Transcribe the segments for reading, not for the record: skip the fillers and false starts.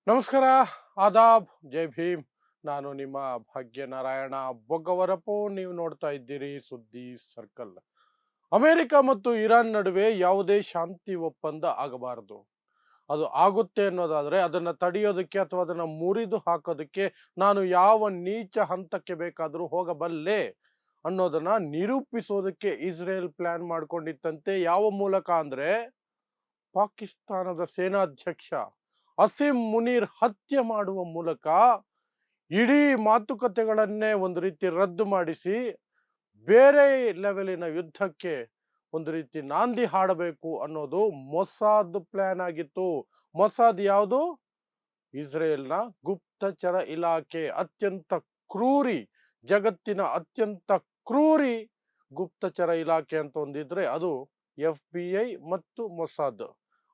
ನಮಸ್ಕಾರ, ಆದಾಬ್, ಜೈ ಭೀಮ್. ನಾನು ನಿಮ್ಮ ಭಾಗ್ಯನಾರಾಯಣ ಬೊಗ್ಗವರಪು. ನೀವು ನೋಡ್ತಾ ಇದ್ದೀರಿ ಸುದ್ದಿ ಸರ್ಕಲ್. ಅಮೆರಿಕ ಮತ್ತು ಇರಾನ್ ನಡುವೆ ಯಾವುದೇ ಶಾಂತಿ ಒಪ್ಪಂದ ಆಗಬಾರದು. ಅದು ಆಗುತ್ತೆ ಅನ್ನೋದಾದ್ರೆ ಅದನ್ನ ತಡೆಯೋದಕ್ಕೆ ಅಥವಾ ಅದನ್ನ ಮುರಿದು ಹಾಕೋದಕ್ಕೆ ನಾನು ಯಾವ ನೀಚ ಹಂತಕ್ಕೆ ಬೇಕಾದರೂ ಹೋಗಬಲ್ಲೆ ಅನ್ನೋದನ್ನ ನಿರೂಪಿಸೋದಕ್ಕೆ ಇಸ್ರೇಲ್ ಪ್ಲಾನ್ ಮಾಡ್ಕೊಂಡಿತ್ತಂತೆ. ಯಾವ ಮೂಲಕ ಅಂದ್ರೆ ಪಾಕಿಸ್ತಾನದ ಸೇನಾಧ್ಯಕ್ಷ ಅಸೀಂ ಮುನೀರ್ ಹತ್ಯೆ ಮಾಡುವ ಮೂಲಕ ಇಡೀ ಮಾತುಕತೆಗಳನ್ನೇ ಒಂದು ರೀತಿ ರದ್ದು ಮಾಡಿಸಿ ಬೇರೆ ಲೆವೆಲಿನ ಯುದ್ಧಕ್ಕೆ ಒಂದು ರೀತಿ ನಾಂದಿ ಹಾಡಬೇಕು ಅನ್ನೋದು ಮೊಸಾದ್ ಪ್ಲಾನ್ ಆಗಿತ್ತು. ಮೊಸಾದ್ ಯಾವುದು? ಇಸ್ರೇಲ್ನ ಗುಪ್ತಚರ ಇಲಾಖೆ. ಅತ್ಯಂತ ಕ್ರೂರಿ, ಜಗತ್ತಿನ ಅತ್ಯಂತ ಕ್ರೂರಿ ಗುಪ್ತಚರ ಇಲಾಖೆ ಅಂತ ಒಂದಿದ್ರೆ ಅದು FBI ಮತ್ತು ಮೊಸಾದ್.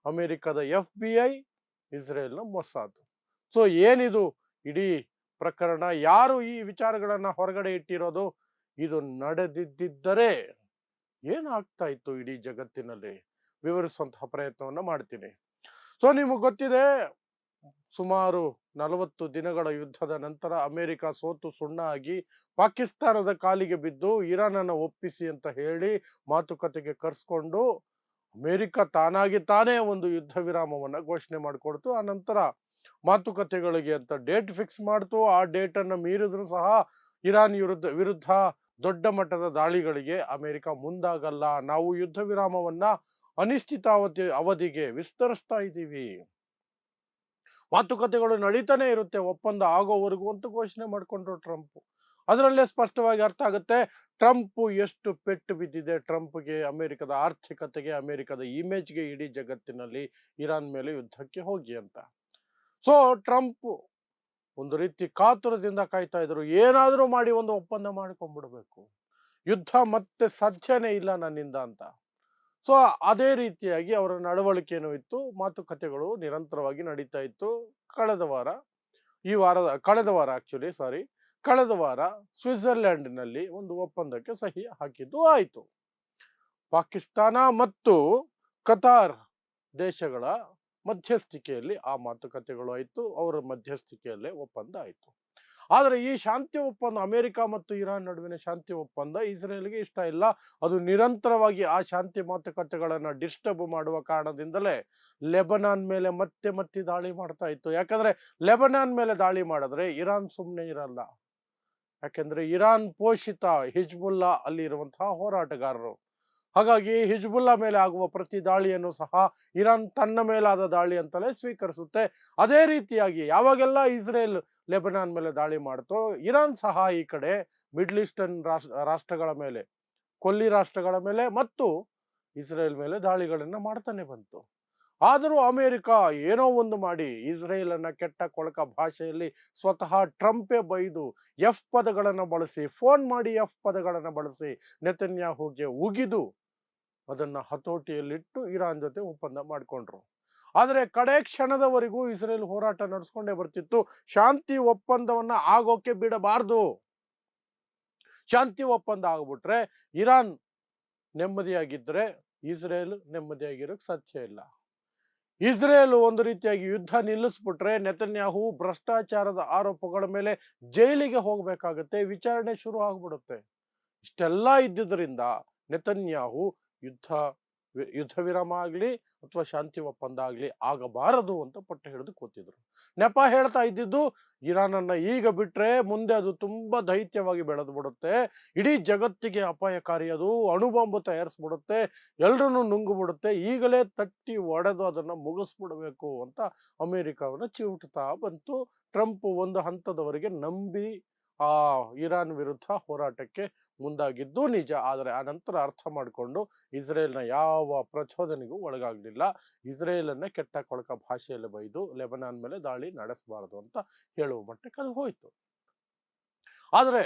ಅಮೆರಿಕದ FBI, ಇಸ್ರೇಲ್ನ ಮೊಸಾದ್. ಸೊ ಏನಿದು ಇಡೀ ಪ್ರಕರಣ? ಯಾರು ಈ ವಿಚಾರಗಳನ್ನ ಹೊರಗಡೆ ಇಟ್ಟಿರೋದು? ಇದು ನಡೆದಿದ್ದರೆ ಏನಾಗ್ತಾ ಇತ್ತು ಇಡೀ ಜಗತ್ತಿನಲ್ಲಿ ವಿವರಿಸುವಂತಹ ಪ್ರಯತ್ನವನ್ನ ಮಾಡ್ತೀನಿ. ಸೊ ನಿಮಗೆ ಗೊತ್ತಿದೆ, ಸುಮಾರು 40 ದಿನಗಳ ಯುದ್ಧದ ನಂತರ ಅಮೆರಿಕ ಸೋತು ಸುಣ್ಣ ಆಗಿ ಪಾಕಿಸ್ತಾನದ ಕಾಲಿಗೆ ಬಿದ್ದು ಇರಾನ್ ಅನ್ನ ಒಪ್ಪಿಸಿ ಅಂತ ಹೇಳಿ ಮಾತುಕತೆಗೆ ಕರೆಸ್ಕೊಂಡು ಅಮೆರಿಕ ತಾನಾಗಿ ತಾನೇ ಒಂದು ಯುದ್ಧ ವಿರಾಮವನ್ನ ಘೋಷಣೆ ಮಾಡಿಕೊಡ್ತು. ಆ ನಂತರ ಮಾತುಕತೆಗಳಿಗೆ ಅಂತ ಡೇಟ್ ಫಿಕ್ಸ್ ಮಾಡ್ತು. ಆ ಡೇಟ್ ಅನ್ನ ಮೀರಿದ್ರು ಸಹ ಇರಾನ್ ವಿರುದ್ಧ ದೊಡ್ಡ ಮಟ್ಟದ ದಾಳಿಗಳಿಗೆ ಅಮೆರಿಕ ಮುಂದಾಗಲ್ಲ. ನಾವು ಯುದ್ಧ ವಿರಾಮವನ್ನ ಅನಿಶ್ಚಿತಾವಧಿ ಅವಧಿಗೆ ವಿಸ್ತರಿಸ್ತಾ ಇದ್ದೀವಿ, ಮಾತುಕತೆಗಳು ನಡೀತಾನೆ ಇರುತ್ತೆ ಒಪ್ಪಂದ ಆಗೋವರೆಗೂ ಅಂತ ಘೋಷಣೆ ಮಾಡಿಕೊಂಡ್ರು ಟ್ರಂಪ್. ಅದರಲ್ಲೇ ಸ್ಪಷ್ಟವಾಗಿ ಅರ್ಥ ಆಗುತ್ತೆ ಟ್ರಂಪ್ ಎಷ್ಟು ಪೆಟ್ಟು ಬಿದ್ದಿದೆ. ಟ್ರಂಪ್ಗೆ, ಅಮೆರಿಕದ ಆರ್ಥಿಕತೆಗೆ, ಅಮೆರಿಕದ ಇಮೇಜ್ಗೆ ಇಡೀ ಜಗತ್ತಿನಲ್ಲಿ ಇರಾನ್ ಮೇಲೆ ಯುದ್ಧಕ್ಕೆ ಹೋಗಿ ಅಂತ. ಸೊ ಟ್ರಂಪ್ ಒಂದು ರೀತಿ ಕಾತುರದಿಂದ ಕಾಯ್ತಾ ಇದ್ರು, ಏನಾದರೂ ಮಾಡಿ ಒಂದು ಒಪ್ಪಂದ ಮಾಡಿಕೊಂಡ್ಬಿಡ್ಬೇಕು, ಯುದ್ಧ ಮತ್ತೆ ಸಾಧ್ಯನೇ ಇಲ್ಲ ನನ್ನಿಂದ ಅಂತ. ಸೊ ಅದೇ ರೀತಿಯಾಗಿ ಅವರ ನಡವಳಿಕೆನೂ ಇತ್ತು, ಮಾತುಕತೆಗಳು ನಿರಂತರವಾಗಿ ನಡೀತಾ ಇತ್ತು. ಕಳೆದ ವಾರ ಕಳೆದ ವಾರ ಆಕ್ಚುಲಿ ಸಾರಿ ಕಳೆದ ವಾರ ಸ್ವಿಟ್ಜರ್ಲೆಂಡ್ನಲ್ಲಿ ಒಂದು ಒಪ್ಪಂದಕ್ಕೆ ಸಹಿ ಹಾಕಿದ್ದು ಆಯಿತು. ಪಾಕಿಸ್ತಾನ ಮತ್ತು ಕತಾರ್ ದೇಶಗಳ ಮಧ್ಯಸ್ಥಿಕೆಯಲ್ಲಿ ಆ ಮಾತುಕತೆಗಳು ಆಯಿತು. ಅವರ ಮಧ್ಯಸ್ಥಿಕೆಯಲ್ಲೇ ಒಪ್ಪಂದ ಆಯಿತು. ಆದರೆ ಈ ಶಾಂತಿ ಒಪ್ಪಂದ, ಅಮೆರಿಕ ಮತ್ತು ಇರಾನ್ ನಡುವಿನ ಶಾಂತಿ ಒಪ್ಪಂದ ಇಸ್ರೇಲ್ಗೆ ಇಷ್ಟ ಇಲ್ಲ. ಅದು ನಿರಂತರವಾಗಿ ಆ ಶಾಂತಿ ಮಾತುಕತೆಗಳನ್ನ ಡಿಸ್ಟರ್ಬ್ ಮಾಡುವ ಕಾರಣದಿಂದಲೇ ಲೆಬನಾನ್ ಮೇಲೆ ಮತ್ತೆ ಮತ್ತೆ ದಾಳಿ ಮಾಡ್ತಾ ಇತ್ತು. ಯಾಕಂದ್ರೆ ಲೆಬನಾನ್ ಮೇಲೆ ದಾಳಿ ಮಾಡಿದ್ರೆ ಇರಾನ್ ಸುಮ್ಮನೆ ಇರಲ್ಲ. ಯಾಕೆಂದ್ರೆ ಇರಾನ್ ಪೋಷಿತ ಹಿಜ್ಬುಲ್ಲಾ ಅಲ್ಲಿ ಇರುವಂತಹ ಹೋರಾಟಗಾರರು. ಹಾಗಾಗಿ ಹಿಜ್ಬುಲ್ಲಾ ಮೇಲೆ ಆಗುವ ಪ್ರತಿ ದಾಳಿಯನ್ನು ಸಹ ಇರಾನ್ ತನ್ನ ಮೇಲಾದ ದಾಳಿ ಅಂತಲೇ ಸ್ವೀಕರಿಸುತ್ತೆ. ಅದೇ ರೀತಿಯಾಗಿ ಯಾವಾಗೆಲ್ಲ ಇಸ್ರೇಲ್ ಲೆಬನಾನ್ ಮೇಲೆ ದಾಳಿ ಮಾಡ್ತೋ, ಇರಾನ್ ಸಹ ಈ ಕಡೆ ಮಿಡ್ಲ್ ಈಸ್ಟರ್ನ್ ರಾಷ್ಟ್ರಗಳ ಮೇಲೆ, ಕೊಲ್ಲಿ ರಾಷ್ಟ್ರಗಳ ಮೇಲೆ ಮತ್ತು ಇಸ್ರೇಲ್ ಮೇಲೆ ದಾಳಿಗಳನ್ನ ಮಾಡ್ತಾನೆ ಬಂತು. ಆದರೂ ಅಮೆರಿಕ ಏನೋ ಒಂದು ಮಾಡಿ ಇಸ್ರೇಲ್ ಅನ್ನ ಕೆಟ್ಟ ಕೊಳಕ ಭಾಷೆಯಲ್ಲಿ ಸ್ವತಃ ಟ್ರಂಪೇ ಬೈದು ಪದಗಳನ್ನು ಬಳಸಿ, ಫೋನ್ ಮಾಡಿ ಪದಗಳನ್ನು ಬಳಸಿ ನೆತನ್ಯಾಹುಗೆ ಉಗಿದು ಅದನ್ನ ಹತೋಟಿಯಲ್ಲಿಟ್ಟು ಇರಾನ್ ಜೊತೆ ಒಪ್ಪಂದ ಮಾಡಿಕೊಂಡ್ರು. ಆದರೆ ಕಡೆ ಕ್ಷಣದವರೆಗೂ ಇಸ್ರೇಲ್ ಹೋರಾಟ ನಡೆಸ್ಕೊಂಡೇ ಬರ್ತಿತ್ತು. ಶಾಂತಿ ಒಪ್ಪಂದವನ್ನ ಆಗೋಕೆ ಬಿಡಬಾರ್ದು. ಶಾಂತಿ ಒಪ್ಪಂದ ಆಗ್ಬಿಟ್ರೆ ಇರಾನ್ ನೆಮ್ಮದಿಯಾಗಿದ್ರೆ ಇಸ್ರೇಲ್ ನೆಮ್ಮದಿಯಾಗಿರೋಕ್ ಸಾಧ್ಯ ಇಲ್ಲ. ಇಸ್ರೇಲ್ ಒಂದು ರೀತಿಯಾಗಿ ಯುದ್ಧ ನಿಲ್ಲಿಸ್ಬಿಟ್ರೆ ನೆತನ್ಯಾಹು ಭ್ರಷ್ಟಾಚಾರದ ಆರೋಪಗಳ ಮೇಲೆ ಜೈಲಿಗೆ ಹೋಗ್ಬೇಕಾಗತ್ತೆ, ವಿಚಾರಣೆ ಶುರು ಆಗ್ಬಿಡುತ್ತೆ. ಇಷ್ಟೆಲ್ಲ ಇದ್ದಿದ್ದರಿಂದ ನೆತನ್ಯಾಹು ಯುದ್ಧ ಯುದ್ಧ ವಿರಾಮ ಆಗ್ಲಿ ಅಥವಾ ಶಾಂತಿ ಒಪ್ಪಂದ ಆಗ್ಲಿ ಆಗಬಾರದು ಅಂತ ಪಟ್ಟು ಹಿಡಿದು ಕೂತಿದ್ರು. ನೆಪ ಹೇಳ್ತಾ ಇದ್ದಿದ್ದು ಇರಾನ್ ಅನ್ನ ಈಗ ಬಿಟ್ರೆ ಮುಂದೆ ಅದು ತುಂಬಾ ದೈತ್ಯವಾಗಿ ಬೆಳೆದು ಬಿಡುತ್ತೆ, ಇಡೀ ಜಗತ್ತಿಗೆ ಅಪಾಯಕಾರಿ, ಅದು ಅಣುಬಾಂಬು ತಯಾರಿಸ್ಬಿಡುತ್ತೆ, ಎಲ್ರನ್ನೂ ನುಂಗು ಬಿಡುತ್ತೆ, ಈಗಲೇ ತಟ್ಟಿ ಒಡೆದು ಅದನ್ನ ಮುಗಿಸ್ಬಿಡ್ಬೇಕು ಅಂತ ಅಮೆರಿಕವನ್ನ ಚಿವುಟ್ತಾ ಬಂತು. ಟ್ರಂಪ್ ಒಂದು ಹಂತದವರೆಗೆ ನಂಬಿ ಆ ಇರಾನ್ ವಿರುದ್ಧ ಹೋರಾಟಕ್ಕೆ ಮುಂದಾಗಿದ್ದು ನಿಜ. ಆದರೆ ಆ ನಂತರ ಅರ್ಥ ಮಾಡಿಕೊಂಡು ಇಸ್ರೇಲ್ನ ಯಾವ ಪ್ರಚೋದನೆಗೂ ಒಳಗಾಗಲಿಲ್ಲ. ಇಸ್ರೇಲನ್ನ ಕೆಟ್ಟ ಕೊಳಕ ಭಾಷೆಯಲ್ಲಿ ಬೈದು ಲೆಬನಾನ್ ಮೇಲೆ ದಾಳಿ ನಡೆಸಬಾರದು ಅಂತ ಹೇಳುವ ಮಟ್ಟಕ್ಕೆ ಅದು ಹೋಯ್ತು. ಆದರೆ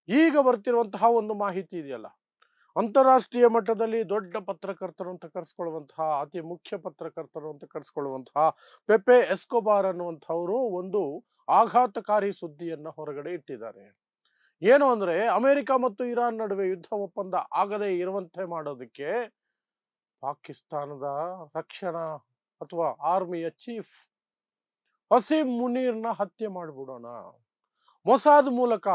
ಈಗ ಬರ್ತಿರುವಂತಹ ಒಂದು ಮಾಹಿತಿ ಇದೆಯಲ್ಲ, ಅಂತಾರಾಷ್ಟ್ರೀಯ ಮಟ್ಟದಲ್ಲಿ ದೊಡ್ಡ ಪತ್ರಕರ್ತರು ಅಂತ ಕರೆಸ್ಕೊಳ್ಳುವಂತಹ, ಅತಿ ಮುಖ್ಯ ಪತ್ರಕರ್ತರು ಅಂತ ಕರೆಸ್ಕೊಳ್ಳುವಂತಹ ಪೆಪೆ ಎಸ್ಕೋಬಾರ್ ಅನ್ನುವಂಥವರು ಒಂದು ಆಘಾತಕಾರಿ ಸುದ್ದಿಯನ್ನ ಹೊರಗಡೆ ಇಟ್ಟಿದ್ದಾರೆ. ಏನು ಅಂದ್ರೆ ಅಮೆರಿಕ ಮತ್ತು ಇರಾನ್ ನಡುವೆ ಯುದ್ಧ ಒಪ್ಪಂದ ಆಗದೆ ಇರುವಂತೆ ಮಾಡೋದಕ್ಕೆ ಪಾಕಿಸ್ತಾನದ ರಕ್ಷಣಾ ಅಥವಾ ಆರ್ಮಿಯ ಚೀಫ್ ಅಸೀಂ ಮುನೀರ್ನ ಹತ್ಯೆ ಮಾಡ್ಬಿಡೋಣ. ಮೊಸಾದ್ ಮೂಲಕ,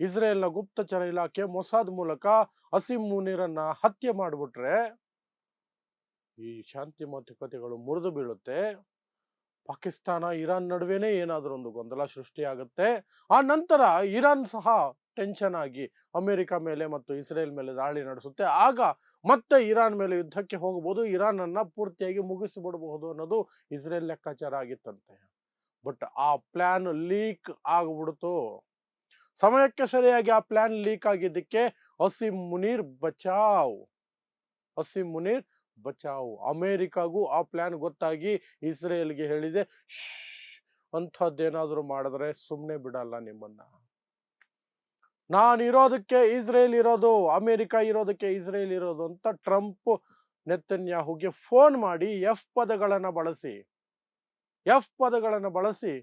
ಇಸ್ರೇಲ್ನ ಗುಪ್ತಚರ ಇಲಾಖೆ ಮೊಸಾದ್ ಮೂಲಕ ಅಸೀಂ ಮುನೀರನ್ನ ಹತ್ಯೆ ಮಾಡ್ಬಿಟ್ರೆ ಈ ಶಾಂತಿ ಮಾತುಕತೆಗಳು ಮುರಿದು ಬೀಳುತ್ತೆ. ಪಾಕಿಸ್ತಾನ ಇರಾನ್ ನಡುವೆನೇ ಏನಾದರೂ ಒಂದು ಗೊಂದಲ ಸೃಷ್ಟಿಯಾಗುತ್ತೆ. ಆ ನಂತರ ಇರಾನ್ ಸಹ ಟೆನ್ಷನ್ ಆಗಿ ಅಮೆರಿಕ ಮೇಲೆ ಮತ್ತು ಇಸ್ರೇಲ್ ಮೇಲೆ ದಾಳಿ ನಡೆಸುತ್ತೆ. ಆಗ ಮತ್ತೆ ಇರಾನ್ ಮೇಲೆ ಯುದ್ಧಕ್ಕೆ ಹೋಗಬಹುದು, ಇರಾನ್ ಅನ್ನ ಪೂರ್ತಿಯಾಗಿ ಮುಗಿಸಿಬಿಡಬಹುದು ಅನ್ನೋದು ಇಸ್ರೇಲ್ ಲೆಕ್ಕಾಚಾರ ಆಗಿತ್ತಂತೆ. ಬಟ್ ಆ ಪ್ಲಾನ್ ಲೀಕ್ ಆಗ್ಬಿಡ್ತು. ಸಮಯಕ್ಕೆ ಸರಿಯಾಗಿ ಆ ಪ್ಲಾನ್ ಲೀಕ್ ಆಗಿದ್ದಕ್ಕೆ ಅಸೀಂ ಮುನೀರ್ ಬಚಾವ್, ಅಸೀಂ ಮುನೀರ್ ಬಚಾವ್. ಅಮೆರಿಕಾಗೂ ಆ ಪ್ಲಾನ್ ಗೊತ್ತಾಗಿ ಇಸ್ರೇಲ್ಗೆ ಹೇಳಿದೆ, ಅಂಥದ್ದೇನಾದ್ರೂ ಮಾಡಿದ್ರೆ ಸುಮ್ಮನೆ ಬಿಡಲ್ಲ ನಿಮ್ಮನ್ನ. ನಾನಿರೋದಕ್ಕೆ ಇಸ್ರೇಲ್ ಇರೋದು, ಅಮೆರಿಕ ಇರೋದಕ್ಕೆ ಇಸ್ರೇಲ್ ಇರೋದು ಅಂತ ಟ್ರಂಪ್ ನೆತನ್ಯಾಹುಗೆ ಫೋನ್ ಮಾಡಿ ಎಫ್ ಪದಗಳನ್ನ ಬಳಸಿ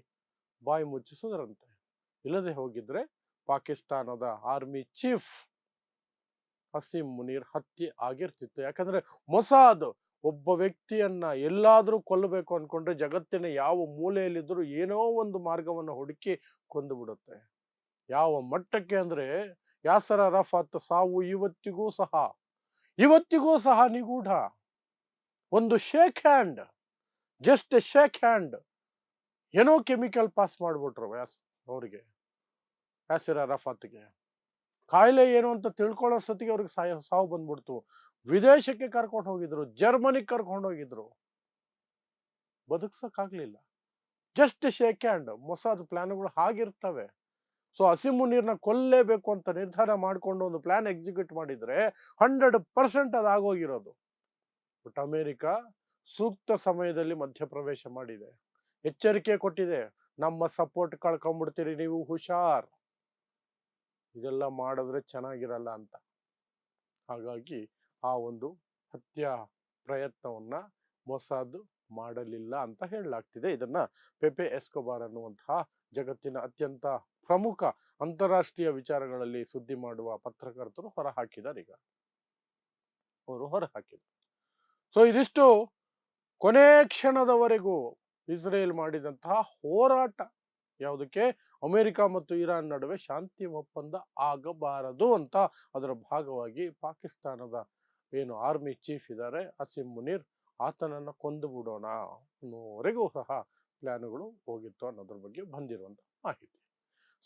ಬಾಯಿ ಮುಚ್ಚಿಸಿದ್ರಂತೆ. ಇಲ್ಲದೆ ಹೋಗಿದ್ರೆ ಪಾಕಿಸ್ತಾನದ ಆರ್ಮಿ ಚೀಫ್ ಅಸೀಂ ಮುನೀರ್ ಹತ್ಯೆ ಆಗಿರ್ತಿತ್ತು. ಯಾಕಂದ್ರೆ ಮೊಸಾದ್ ಒಬ್ಬ ವ್ಯಕ್ತಿಯನ್ನ ಎಲ್ಲಾದ್ರೂ ಕೊಲ್ಲಬೇಕು ಅನ್ಕೊಂಡ್ರೆ ಜಗತ್ತಿನ ಯಾವ ಮೂಲೆಯಲ್ಲಿದ್ದರೂ ಏನೋ ಒಂದು ಮಾರ್ಗವನ್ನು ಹುಡುಕಿ ಕೊಂದು ಬಿಡುತ್ತೆ. ಯಾವ ಮಟ್ಟಕ್ಕೆ ಅಂದ್ರೆ ಯಾಸರ್ ಅರಫಾತ್ ಸಾವು ಇವತ್ತಿಗೂ ಸಹ ನಿಗೂಢ. ಒಂದು shake hand, just shake hand, ಏನೋ ಕೆಮಿಕಲ್ ಪಾಸ್ ಮಾಡ್ಬಿಟ್ರು ಅವ್ರಿಗೆ, ಯಾಸಿರ್ ಅರಫಾತ್ಗೆ. ಕಾಯಿಲೆ ಏನು ಅಂತ ತಿಳ್ಕೊಳ್ಳೋಷ್ಟೊತ್ತಿಗೆ ಅವ್ರಿಗೆ ಸಾವು ಬಂದ್ಬಿಡ್ತು. ವಿದೇಶಕ್ಕೆ ಕರ್ಕೊಂಡು ಹೋಗಿದ್ರು, ಜರ್ಮನಿಗೆ ಕರ್ಕೊಂಡು ಹೋಗಿದ್ರು, ಬದುಕ್ಸಕ್ಕಾಗ್ಲಿಲ್ಲ. Just shake hand. ಮೊಸಾದ್ ಪ್ಲಾನ್ಗಳು ಹಾಗಿರ್ತವೆ. ಸೊ ಅಸೀಂ ಮುನೀರ್ನ ಕೊಲ್ಲೇಬೇಕು ಅಂತ ನಿರ್ಧಾರ ಮಾಡಿಕೊಂಡು ಒಂದು ಪ್ಲಾನ್ ಎಕ್ಸಿಕ್ಯೂಟ್ ಮಾಡಿದ್ರೆ 100% ಅದಾಗೋಗಿರೋದು. ಬಟ್ ಅಮೆರಿಕ ಸೂಕ್ತ ಸಮಯದಲ್ಲಿ ಮಧ್ಯಪ್ರವೇಶ ಮಾಡಿದೆ, ಎಚ್ಚರಿಕೆ ಕೊಟ್ಟಿದೆ, ನಮ್ಮ ಸಪೋರ್ಟ್ ಕಳ್ಕೊಂಡ್ಬಿಡ್ತೀರಿ ನೀವು, ಹುಷಾರ್, ಇದೆಲ್ಲ ಮಾಡಿದ್ರೆ ಚೆನ್ನಾಗಿರಲ್ಲ ಅಂತ. ಹಾಗಾಗಿ ಆ ಒಂದು ಹತ್ಯಾ ಪ್ರಯತ್ನವನ್ನ ಮೊಸಾದ್ ಮಾಡಲಿಲ್ಲ ಅಂತ ಹೇಳಲಾಗ್ತಿದೆ. ಇದನ್ನ ಪೆಪೆ ಎಸ್ಕೋಬಾರ್ ಅನ್ನುವಂತಹ ಜಗತ್ತಿನ ಅತ್ಯಂತ ಪ್ರಮುಖ ಅಂತಾರಾಷ್ಟ್ರೀಯ ವಿಚಾರಗಳಲ್ಲಿ ಸುದ್ದಿ ಮಾಡುವ ಪತ್ರಕರ್ತರು ಹೊರಹಾಕಿದ್ದಾರೆ. ಈಗ ಅವರು ಹೊರಹಾಕಿದ್ದಾರೆ. ಸೊ ಇದಿಷ್ಟು ಕೊನೆ ಕ್ಷಣದವರೆಗೂ ಇಸ್ರೇಲ್ ಮಾಡಿದಂತಹ ಹೋರಾಟ. ಯಾವುದಕ್ಕೆ? ಅಮೆರಿಕ ಮತ್ತು ಇರಾನ್ ನಡುವೆ ಶಾಂತಿ ಒಪ್ಪಂದ ಆಗಬಾರದು ಅಂತ. ಅದರ ಭಾಗವಾಗಿ ಪಾಕಿಸ್ತಾನದ ಏನು ಆರ್ಮಿ ಚೀಫ್ ಇದ್ದಾರೆ ಅಸೀಂ ಮುನೀರ್, ಆತನನ್ನ ಕೊಂದು ಬಿಡೋಣ ಅನ್ನೋವರೆಗೂ ಸಹ ಪ್ಲಾನ್ಗಳು ಹೋಗಿತ್ತು ಅನ್ನೋದ್ರ ಬಗ್ಗೆ ಬಂದಿರುವಂತ ಮಾಹಿತಿ.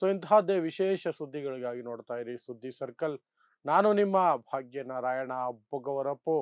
ಸೊ ಇಂತಹದ್ದೇ ವಿಶೇಷ ಸುದ್ದಿಗಳಿಗಾಗಿ ನೋಡ್ತಾ ಇರಿ ಸುದ್ದಿ ಸರ್ಕಲ್. ನಾನು ನಿಮ್ಮ ಭಾಗ್ಯನಾರಾಯಣ ಬೊಗವರಪು.